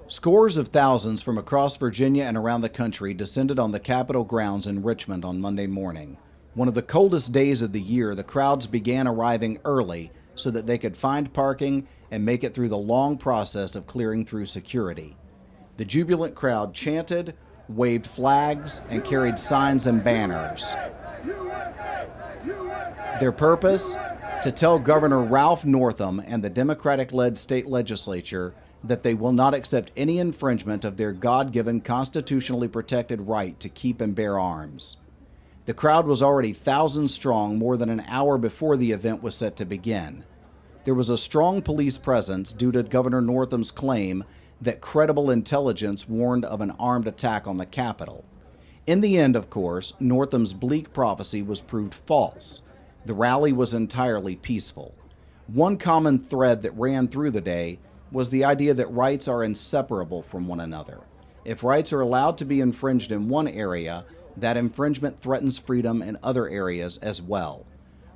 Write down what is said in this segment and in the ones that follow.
Scores of thousands from across Virginia and around the country descended on the Capitol grounds in Richmond on Monday morning. One of the coldest days of the year, the crowds began arriving early so that they could find parking and make it through the long process of clearing through security. The jubilant crowd chanted, waved flags, and carried signs and banners. Their purpose? To tell Governor Ralph Northam and the Democratic-led state legislature that they will not accept any infringement of their God-given constitutionally protected right to keep and bear arms. The crowd was already thousands strong more than an hour before the event was set to begin. There was a strong police presence due to Governor Northam's claim that credible intelligence warned of an armed attack on the Capitol. In the end, of course, Northam's bleak prophecy was proved false. The rally was entirely peaceful. One common thread that ran through the day was the idea that rights are inseparable from one another. If rights are allowed to be infringed in one area, that infringement threatens freedom in other areas as well.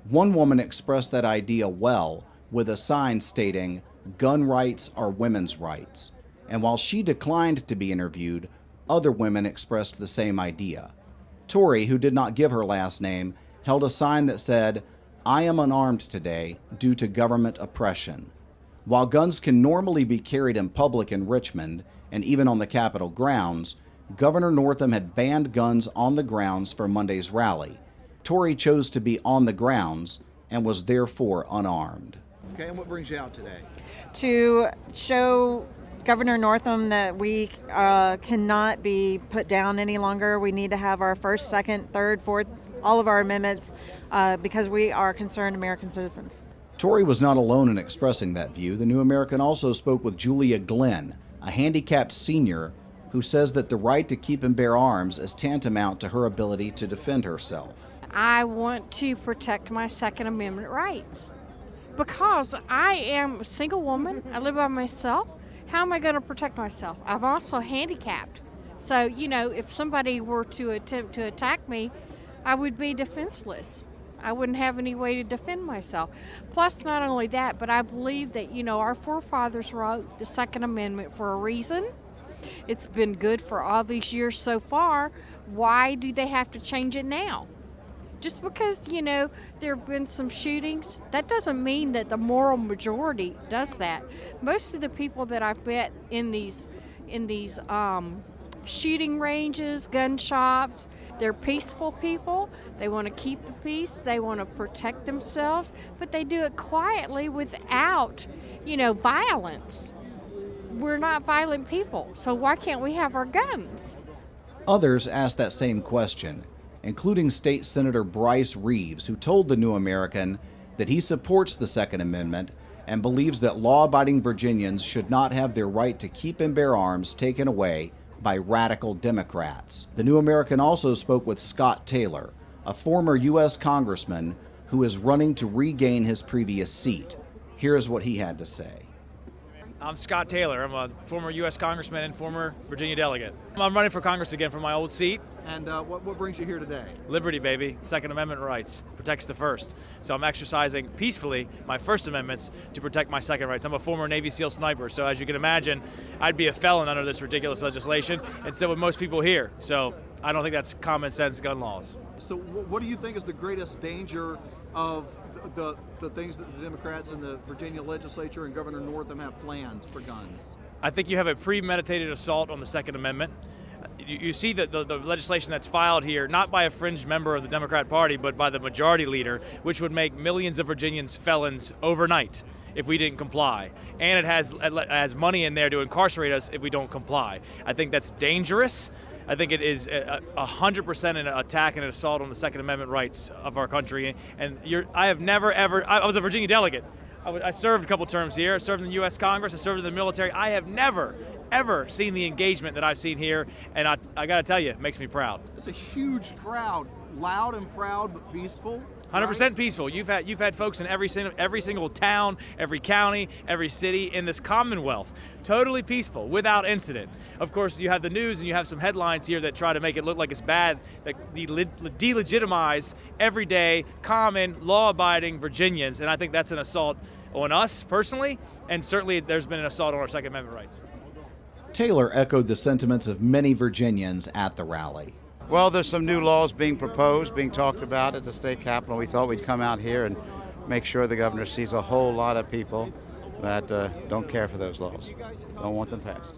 One woman expressed that idea well with a sign stating, "Gun rights are women's rights." And while she declined to be interviewed, other women expressed the same idea. Tori, who did not give her last name, held a sign that said, "I am unarmed today due to government oppression." While guns can normally be carried in public in Richmond and even on the Capitol grounds, Governor Northam had banned guns on the grounds for Monday's rally. Tori chose to be on the grounds and was therefore unarmed. Okay, and what brings you out today? To show Governor Northam that we cannot be put down any longer. We need to have our first, second, third, fourth, all of our amendments because we are concerned American citizens. Tori was not alone in expressing that view. The New American also spoke with Julia Glyn, a handicapped senior who says that the right to keep and bear arms is tantamount to her ability to defend herself. I want to protect my Second Amendment rights because I am a single woman. I live by myself. How am I going to protect myself? I'm also handicapped. So, if somebody were to attempt to attack me, I would be defenseless. I wouldn't have any way to defend myself. Plus, not only that, but I believe that, our forefathers wrote the Second Amendment for a reason. It's been good for all these years so far. Why do they have to change it now? Just because, there have been some shootings, that doesn't mean that the moral majority does that. Most of the people that I've met in these shooting ranges, gun shops, they're peaceful people. They want to keep the peace. They want to protect themselves, but they do it quietly without, violence. We're not violent people, so why can't we have our guns? Others asked that same question, including State Senator Bryce Reeves, who told the New American that he supports the Second Amendment and believes that law-abiding Virginians should not have their right to keep and bear arms taken away by radical Democrats. The New American also spoke with Scott Taylor, a former U.S. congressman who is running to regain his previous seat. Here's what he had to say. I'm Scott Taylor. I'm a former U.S. congressman and former Virginia delegate. I'm running for Congress again from my old seat. And what brings you here today? Liberty, baby. Second Amendment rights. Protects the first. So I'm exercising peacefully my First Amendments to protect my second rights. I'm a former Navy SEAL sniper, so as you can imagine, I'd be a felon under this ridiculous legislation, and so would most people here. So I don't think that's common sense gun laws. So what do you think is the greatest danger of the things that the Democrats in the Virginia legislature and Governor Northam have planned for guns? I think you have a premeditated assault on the Second Amendment. You see that the legislation that's filed here, not by a fringe member of the Democrat Party, but by the majority leader, which would make millions of Virginians felons overnight if we didn't comply. And it has money in there to incarcerate us if we don't comply. I think that's dangerous. I think it is 100% an attack and an assault on the Second Amendment rights of our country. And I was a Virginia delegate. I served a couple terms here. I served in the U.S. Congress. I served in the military. I have never, ever seen the engagement that I've seen here. And I got to tell you, it makes me proud. It's a huge crowd, loud and proud, but peaceful. 100% peaceful. You've had folks in every single town, every county, every city in this Commonwealth. Totally peaceful, without incident. Of course, you have the news and you have some headlines here that try to make it look like it's bad, that delegitimize everyday, common, law-abiding Virginians, and I think that's an assault on us personally, and certainly there's been an assault on our Second Amendment rights. Taylor echoed the sentiments of many Virginians at the rally. Well, there's some new laws being proposed, being talked about at the state capitol. We thought we'd come out here and make sure the governor sees a whole lot of people that don't care for those laws, don't want them passed.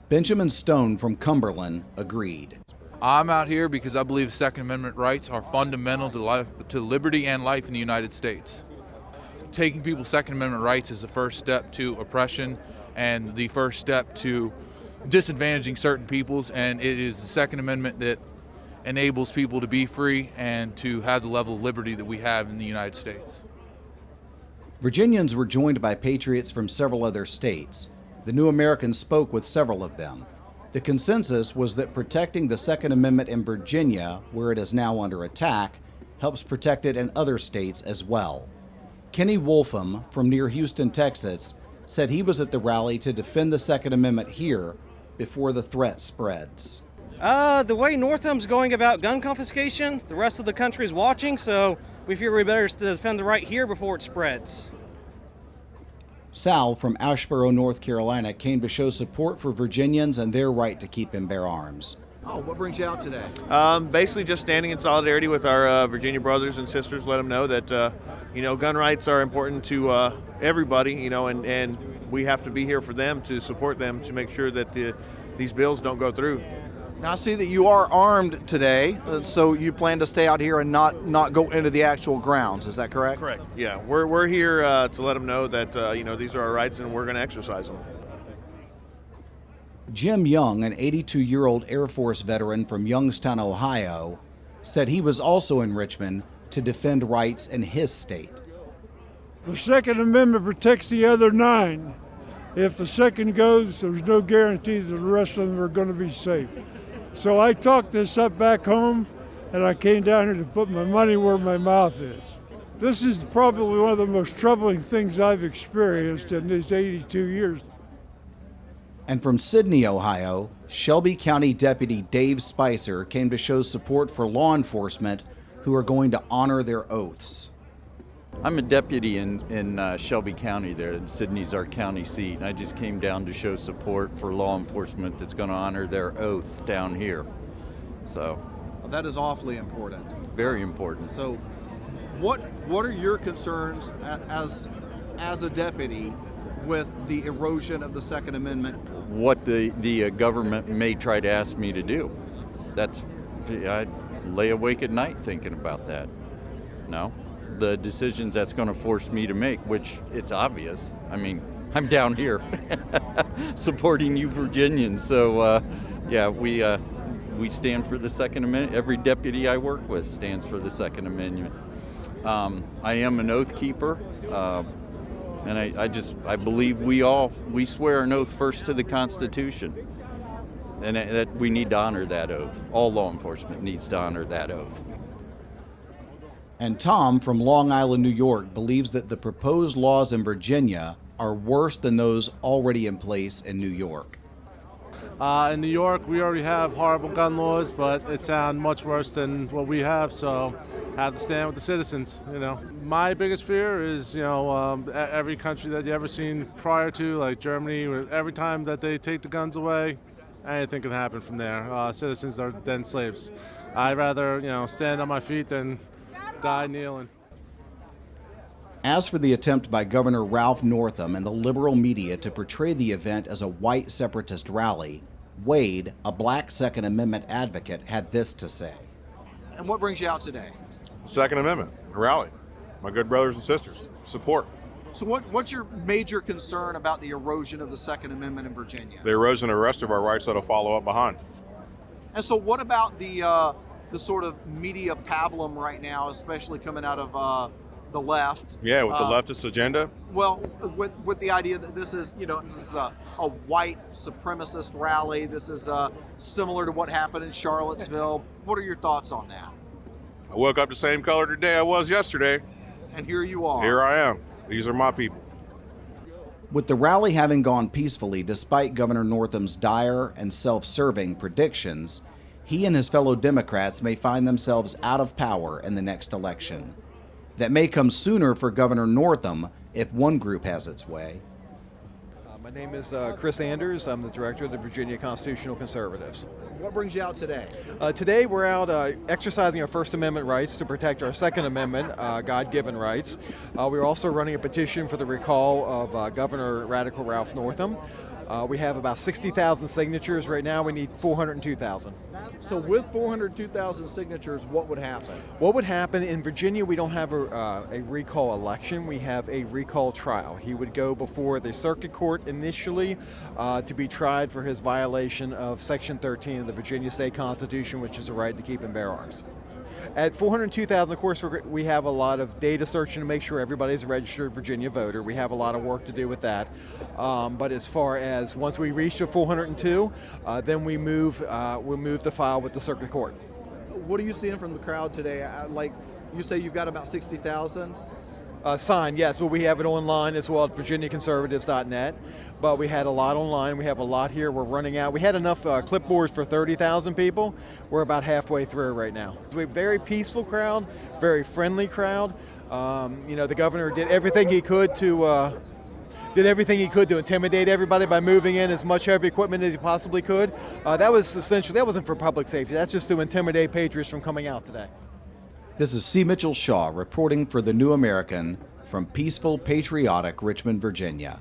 Benjamin Stone from Cumberland agreed. I'm out here because I believe Second Amendment rights are fundamental to life, to liberty and life in the United States. Taking people's Second Amendment rights is the first step to oppression and the first step to disadvantaging certain peoples, and it is the Second Amendment that enables people to be free and to have the level of liberty that we have in the United States. Virginians were joined by patriots from several other states. The New Americans spoke with several of them. The consensus was that protecting the Second Amendment in Virginia, where it is now under attack, helps protect it in other states as well. Kenny Wolfham from near Houston, Texas, said he was at the rally to defend the Second Amendment here before the threat spreads. The way Northam's going about gun confiscation, the rest of the country is watching, so we figure we better defend the right here before it spreads. Sal from Asheboro, North Carolina, came to show support for Virginians and their right to keep and bear arms. Oh, what brings you out today? Basically just standing in solidarity with our Virginia brothers and sisters, let them know that, gun rights are important to everybody, and we have to be here for them, to support them, to make sure that these bills don't go through. Now, I see that you are armed today, so you plan to stay out here and not go into the actual grounds. Is that correct? Correct. Yeah, we're here to let them know that, these are our rights and we're going to exercise them. Jim Young, an 82-year-old Air Force veteran from Youngstown, Ohio, said he was also in Richmond to defend rights in his state. The Second Amendment protects the other 9. If the second goes, there's no guarantee that the rest of them are going to be safe. So I talked this up back home, and I came down here to put my money where my mouth is. This is probably one of the most troubling things I've experienced in these 82 years. And from Sydney, Ohio, Shelby County Deputy Dave Spicer came to show support for law enforcement who are going to honor their oaths. I'm a deputy in Shelby County there, and Sydney's our county seat. I just came down to show support for law enforcement that's going to honor their oath down here. So that is awfully important. Very important. So what are your concerns as a deputy with the erosion of the Second Amendment? What the government may try to ask me to do. I lay awake at night thinking about that. No? The decisions that's going to force me to make, which it's obvious. I mean, I'm down here supporting you Virginians. So, we stand for the Second Amendment. Every deputy I work with stands for the Second Amendment. I am an oath keeper, and I believe we swear an oath first to the Constitution, and that we need to honor that oath. All law enforcement needs to honor that oath. And Tom from Long Island, New York, believes that the proposed laws in Virginia are worse than those already in place in New York. In New York, we already have horrible gun laws, but it sounds much worse than what we have, so I have to stand with the citizens, My biggest fear is, every country that you ever seen prior to, like Germany, every time that they take the guns away, anything can happen from there. Citizens are then slaves. I'd rather, stand on my feet than die kneeling. As for the attempt by Governor Ralph Northam and the liberal media to portray the event as a white separatist rally, Wade, a black Second Amendment advocate, had this to say. And what brings you out today? Second Amendment, a rally. My good brothers and sisters, support. So what's your major concern about the erosion of the Second Amendment in Virginia? The erosion of the rest of our rights that'll follow up behind. And so what about the sort of media pablum right now, especially coming out of the left? Yeah, with the leftist agenda? Well, with the idea that this is a white supremacist rally. This is similar to what happened in Charlottesville. What are your thoughts on that? I woke up the same color today I was yesterday. And here you are. Here I am. These are my people. With the rally having gone peacefully despite Governor Northam's dire and self-serving predictions, he and his fellow Democrats may find themselves out of power in the next election. That may come sooner for Governor Northam if one group has its way. My My name is Chris Anders. I'm the director of the Virginia Constitutional Conservatives. What brings you out today? Today we're out exercising our First Amendment rights to protect our Second Amendment, God-given rights. We're also running a petition for the recall of Governor Radical Ralph Northam. We have about 60,000 signatures. Right now we need 402,000. So with 402,000 signatures, what would happen? What would happen in Virginia, we don't have a recall election. We have a recall trial. He would go before the circuit court initially to be tried for his violation of Section 13 of the Virginia State Constitution, which is the right to keep and bear arms. At 402,000, of course, we have a lot of data searching to make sure everybody's a registered Virginia voter. We have a lot of work to do with that. But as far as once we reach the 402, then we'll move the file with the circuit court. What are you seeing from the crowd today? Like you say, you've got about 60,000. Signed, yes, but we have it online as well at virginiaconservatives.net. But we had a lot online. We have a lot here. We're running out. We had enough clipboards for 30,000 people. We're about halfway through right now. We're a very peaceful crowd, very friendly crowd. The governor did everything he could to intimidate everybody by moving in as much heavy equipment as he possibly could. That wasn't for public safety. That's just to intimidate patriots from coming out today. This is C. Mitchell Shaw reporting for The New American from peaceful, patriotic Richmond, Virginia.